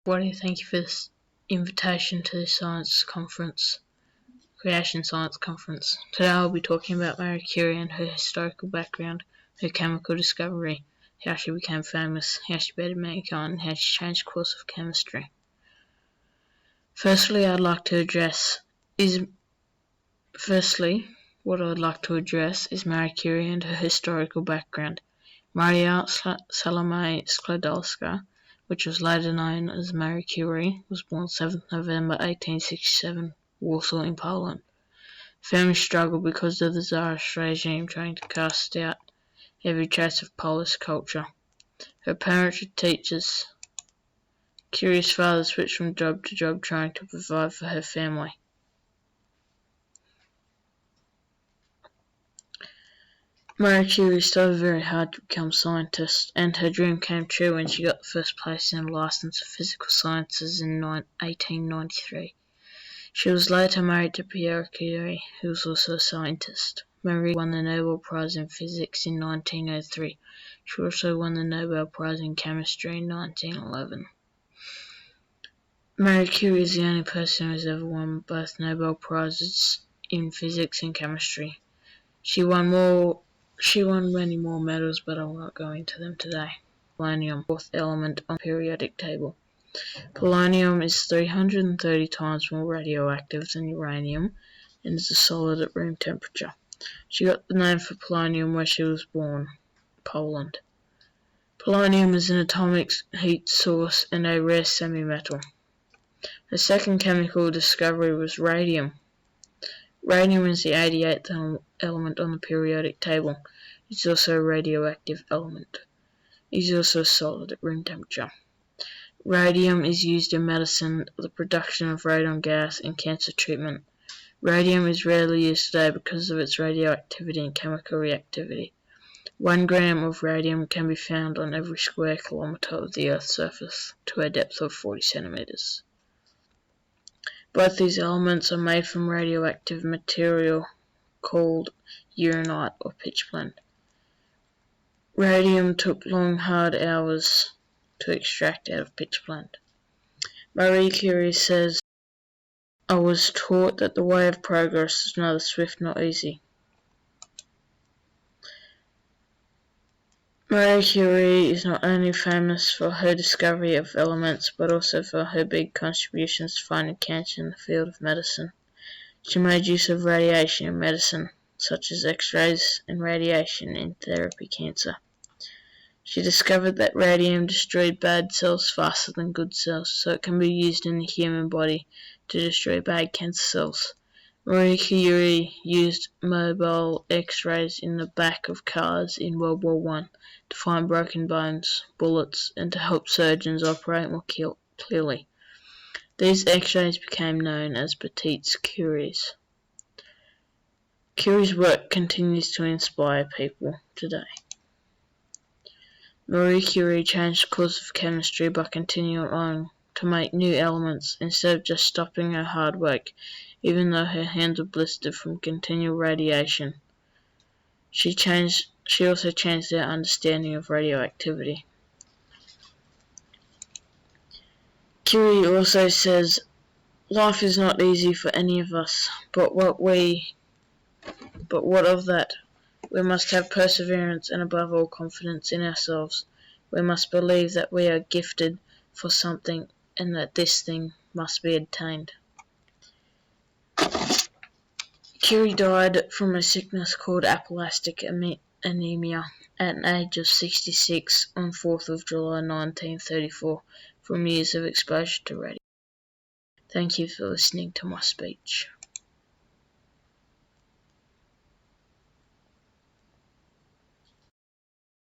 everybody, thank you for this invitation to this Creation Science Conference. Today I'll be talking about Marie Curie and her historical background, her chemical discovery, how she became famous, how she bettered mankind, and how she changed the course of chemistry. Firstly, what I'd like to address is Marie Curie and her historical background. Maria Salome Sklodowska, which was later known as Marie Curie, was born 7th November 1867, Warsaw in Poland. Family struggled because of the Tsarist regime trying to cast out every trace of Polish culture. Her parents were teachers. Curie's father switched from job to job trying to provide for her family. Marie Curie studied very hard to become a scientist, and her dream came true when she got the first place in a license of physical sciences in 1893. She was later married to Marie Curie, who was also a scientist. Marie won the Nobel Prize in Physics in 1903. She also won the Nobel Prize in Chemistry in 1911. Marie Curie is the only person who has ever won both Nobel Prizes in Physics and Chemistry. She won many more medals, but I will not go into them today. Polonium, fourth element on the periodic table. Polonium is 330 times more radioactive than uranium and is a solid at room temperature. She got the name for polonium where she was born, Poland. Polonium is an atomic heat source and a rare semi-metal. Her second chemical discovery was radium. Radium is the 88th element on the periodic table. It's also a radioactive element. It is also solid at room temperature. Radium is used in medicine, the production of radon gas, and cancer treatment. Radium is rarely used today because of its radioactivity and chemical reactivity. 1 gram of radium can be found on every square kilometre of the Earth's surface, to a depth of 40 centimetres. Both these elements are made from radioactive material called uranite or pitchblende. Radium took long, hard hours to extract out of pitchblende. Marie Curie says, "I was taught that the way of progress is neither swift nor easy." Marie Curie is not only famous for her discovery of elements, but also for her big contributions to finding cancer in the field of medicine. She made use of radiation in medicine, such as X-rays and radiation in therapy cancer. She discovered that radium destroyed bad cells faster than good cells, so it can be used in the human body to destroy bad cancer cells. Marie Curie used mobile X-rays in the back of cars in World War I to find broken bones, bullets, and to help surgeons operate more clearly. These X-rays became known as petites curies. Curie's work continues to inspire people today. Marie Curie changed the course of chemistry by continuing on to make new elements instead of just stopping her hard work, even though her hands were blistered from continual radiation. She also changed their understanding of radioactivity. Curie also says, "Life is not easy for any of us, but what of that? We must have perseverance and above all confidence in ourselves. We must believe that we are gifted for something and that this thing must be attained." Curie died from a sickness called aplastic anemia at an age of 66 on 4th of July 1934 from years of exposure to radiation. Thank you for listening to my speech.